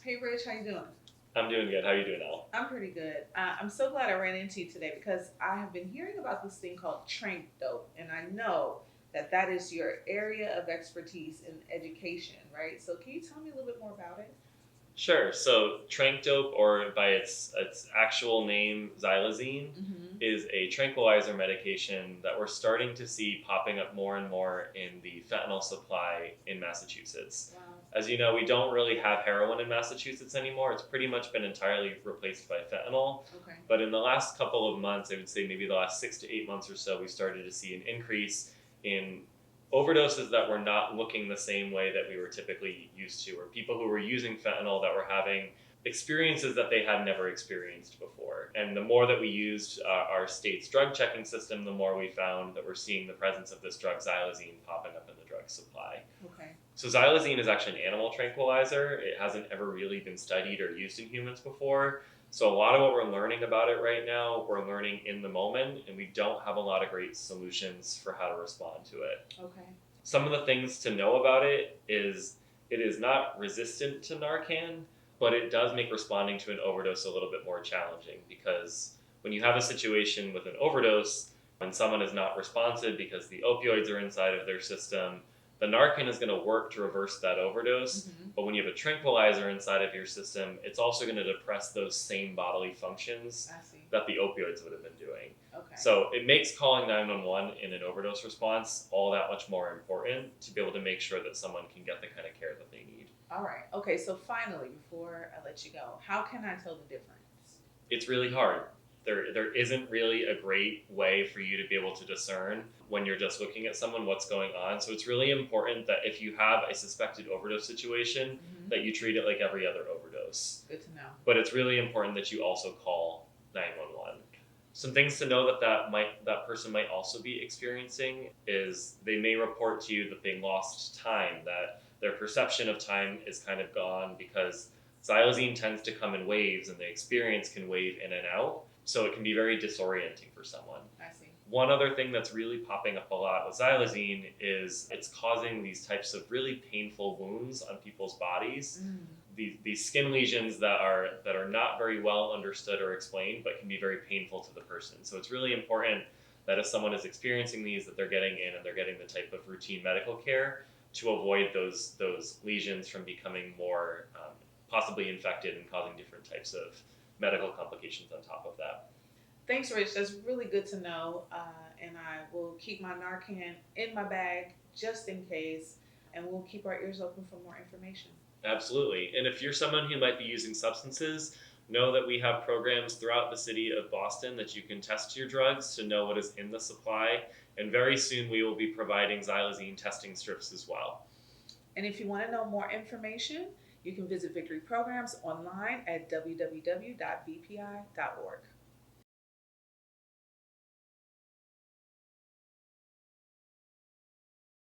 Hey Rich, how you doing? I'm doing good. How are you doing, Elle? I'm pretty good. I'm so glad I ran into you today because I have been hearing about this thing called trank dope, and I know that that is your area of expertise in education, right? So can you tell me a little bit more about it? Sure. So, trank dope, or by its actual name, Xylazine, Mm-hmm. is a tranquilizer medication that we're starting to see popping up more and more in the fentanyl supply in Massachusetts. Wow. As you know, we don't really have heroin in Massachusetts anymore. It's pretty much been entirely replaced by fentanyl. Okay. But in the last couple of months, I would say maybe the last 6 to 8 months or so, we started to see an increase in overdoses that were not looking the same way that we were typically used to, or people who were using fentanyl that were having experiences that they had never experienced before. And the more that we used our state's drug checking system, the more we found that we're seeing the presence of this drug xylazine popping up in the drug supply. Okay. So xylazine is actually an animal tranquilizer. It hasn't ever really been studied or used in humans before. So a lot of what we're learning about it right now, we're learning in the moment, and we don't have a lot of great solutions for how to respond to it. Okay. Some of the things to know about it is not resistant to Narcan, but it does make responding to an overdose a little bit more challenging because when you have a situation with an overdose, when someone is not responsive because the opioids are inside of their system, the Narcan is going to work to reverse that overdose. Mm-hmm. But when you have a tranquilizer inside of your system, it's also going to depress those same bodily functions I see. that the opioids would have been doing. Okay. So it makes calling 911 in an overdose response all that much more important to be able to make sure that someone can get the kind of care that they need. All right. Okay. So finally, before I let you go, how can I tell the difference? It's really hard. There isn't really a great way for you to be able to discern when you're just looking at someone what's going on. So it's really important that if you have a suspected overdose situation, Mm-hmm. that you treat it like every other overdose. Good to know. But it's really important that you also call 911. Some things to know that person might also be experiencing is they may report to you that they lost time, that their perception of time is kind of gone because xylazine tends to come in waves and the experience can wave in and out. So it can be very disorienting for someone. I see. One other thing that's really popping up a lot with xylazine is it's causing these types of really painful wounds on people's bodies. Mm. These skin lesions that are not very well understood or explained, but can be very painful to the person. So it's really important that if someone is experiencing these, that they're getting in and they're getting the type of routine medical care to avoid those lesions from becoming more possibly infected and causing different types of medical complications on top of that. Thanks, Rich. That's really good to know. And I will keep my Narcan in my bag just in case. And we'll keep our ears open for more information. Absolutely. And if you're someone who might be using substances, know that we have programs throughout the city of Boston that you can test your drugs to know what is in the supply. And very soon we will be providing xylazine testing strips as well. And if you want to know more information, you can visit Victory Programs online at www.vpi.org.